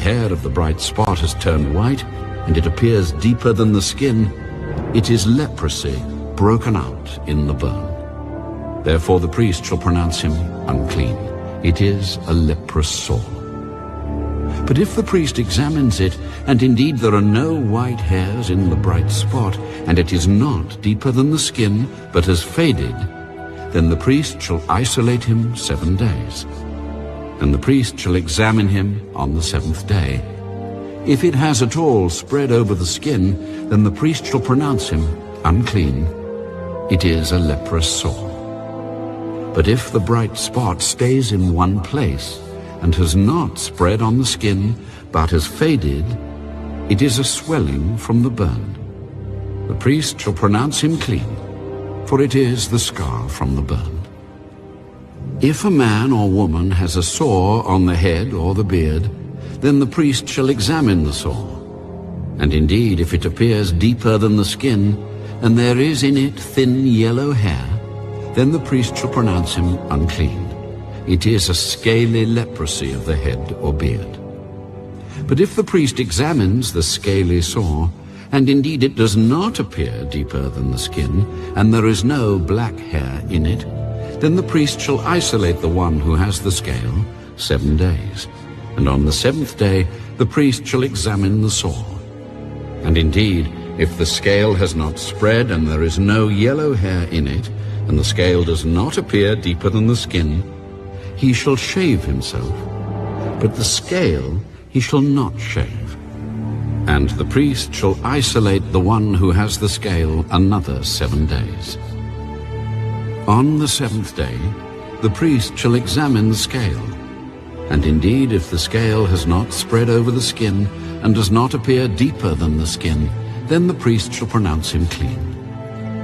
hair of the bright spot has turned white, and it appears deeper than the skin, it is leprosy broken out in the burn. Therefore the priest shall pronounce him unclean. It is a leprous sore. But if the priest examines it, and indeed there are no white hairs in the bright spot, and it is not deeper than the skin, but has faded, then the priest shall isolate him 7 days. And the priest shall examine him on the 7th day. If it has at all spread over the skin, then the priest shall pronounce him unclean. It is a leprous sore. But if the bright spot stays in one place, and has not spread on the skin, but has faded, it is a swelling from the burn. The priest shall pronounce him clean, for it is the scar from the burn. If a man or woman has a sore on the head or the beard, then the priest shall examine the sore. And indeed, if it appears deeper than the skin, and there is in it thin yellow hair, then the priest shall pronounce him unclean. It is a scaly leprosy of the head or beard. But if the priest examines the scaly sore, and indeed it does not appear deeper than the skin, and there is no black hair in it, then the priest shall isolate the one who has the scale 7 days. And on the 7th day the priest shall examine the sore. And indeed, if the scale has not spread, and there is no yellow hair in it, and the scale does not appear deeper than the skin, he shall shave himself, but the scale he shall not shave. And the priest shall isolate the one who has the scale another 7 days. On the 7th day the priest shall examine the scale, and indeed if the scale has not spread over the skin, and does not appear deeper than the skin, then the priest shall pronounce him clean.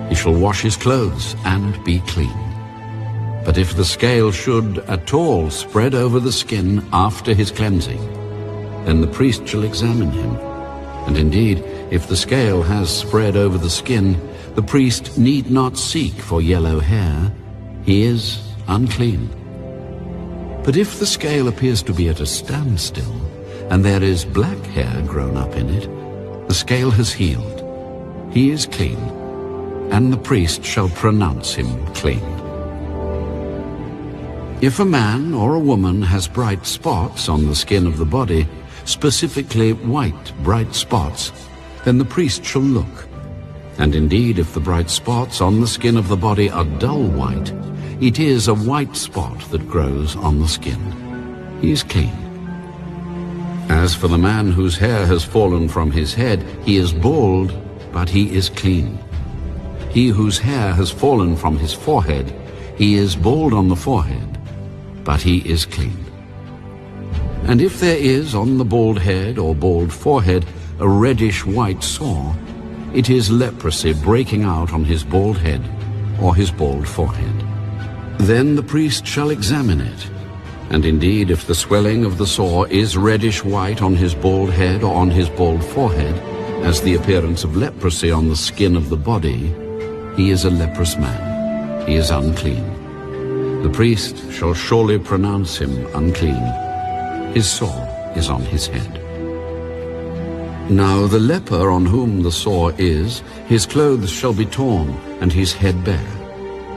He shall wash his clothes and be clean. But if the scale should at all spread over the skin after his cleansing, then the priest shall examine him. And indeed, if the scale has spread over the skin, the priest need not seek for yellow hair. He is unclean. But if the scale appears to be at a standstill, and there is black hair grown up in it, the scale has healed. He is clean, and the priest shall pronounce him clean. If a man or a woman has bright spots on the skin of the body, specifically white bright spots, then the priest shall look. And indeed, if the bright spots on the skin of the body are dull white, it is a white spot that grows on the skin. He is clean. As for the man whose hair has fallen from his head, he is bald, but he is clean. He whose hair has fallen from his forehead, he is bald on the forehead, but he is clean. And if there is on the bald head or bald forehead a reddish white sore, it is leprosy breaking out on his bald head or his bald forehead. Then the priest shall examine it, and indeed if the swelling of the sore is reddish white on his bald head or on his bald forehead, as the appearance of leprosy on the skin of the body, he is a leprous man. He is unclean. The priest shall surely pronounce him unclean. His sore is on his head. Now the leper on whom the sore is, his clothes shall be torn, and his head bare.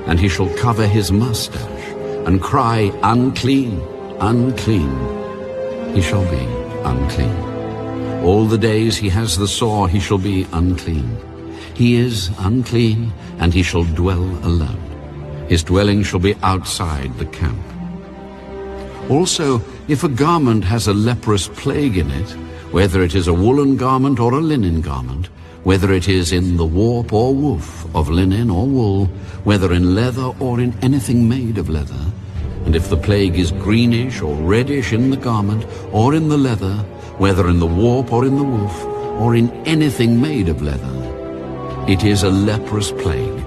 And he shall cover his mustache, and cry, unclean, unclean. He shall be unclean. All the days he has the sore, he shall be unclean. He is unclean, and he shall dwell alone. His dwelling shall be outside the camp. Also, if a garment has a leprous plague in it, whether it is a woolen garment or a linen garment, whether it is in the warp or woof of linen or wool, whether in leather or in anything made of leather, and if the plague is greenish or reddish in the garment or in the leather, whether in the warp or in the woof, or in anything made of leather, it is a leprous plague,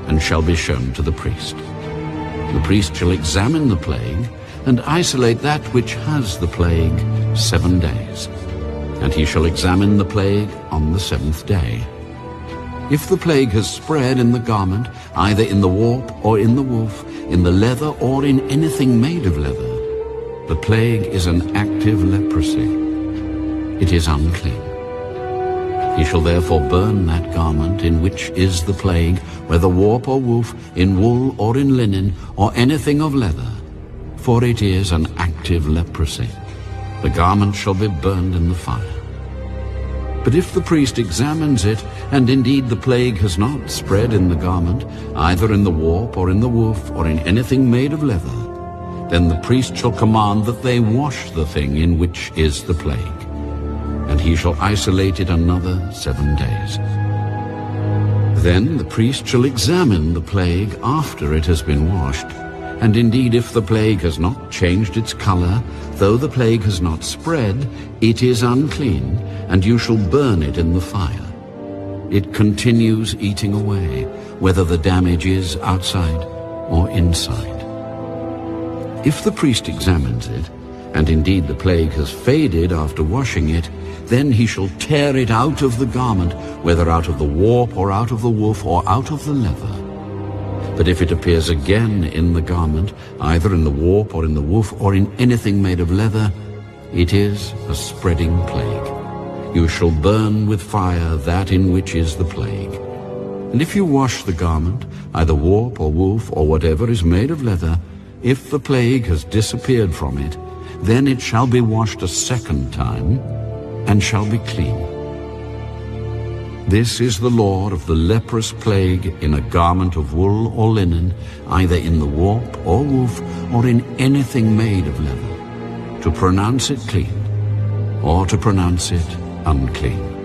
and shall be shown to the priest. The priest shall examine the plague, and isolate that which has the plague 7 days. And he shall examine the plague on the 7th day. If the plague has spread in the garment, either in the warp or in the woof, in the leather or in anything made of leather, the plague is an active leprosy. it is unclean. He shall therefore burn that garment in which is the plague, whether warp or woof, in wool or in linen, or anything of leather, for it is an active leprosy. The garment shall be burned in the fire. But if the priest examines it, and indeed the plague has not spread in the garment, either in the warp or in the woof, or in anything made of leather, then the priest shall command that they wash the thing in which is the plague, and he shall isolate it another 7 days. Then the priest shall examine the plague after it has been washed, and indeed if the plague has not changed its color, though the plague has not spread, it is unclean, and you shall burn it in the fire. It continues eating away, whether the damage is outside or inside. If the priest examines it, and indeed the plague has faded after washing it, then he shall tear it out of the garment, whether out of the warp or out of the woof or out of the leather. But if it appears again in the garment, either in the warp or in the woof or in anything made of leather, it is a spreading plague. You shall burn with fire that in which is the plague. And if you wash the garment, either warp or woof or whatever is made of leather, if the plague has disappeared from it, then it shall be washed a second time and shall be clean. This is the law of the leprous plague in a garment of wool or linen, either in the warp or woof or in anything made of leather, to pronounce it clean or to pronounce it unclean.